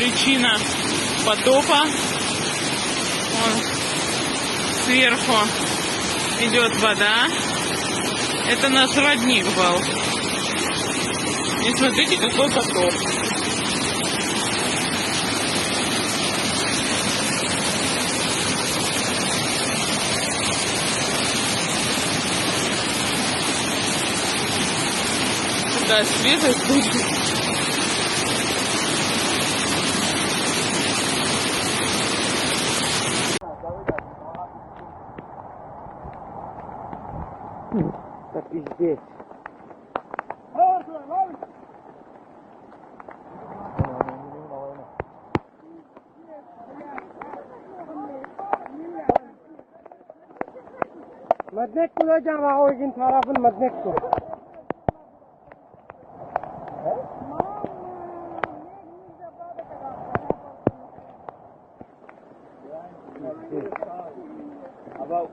причина потопа. Вон сверху идет вода. Это наш родник был. И смотрите, какой потоп. Такая свежесть тут. Так и здесь. Madnek bulacağım ha o gün tarafın Madnek bu. Ama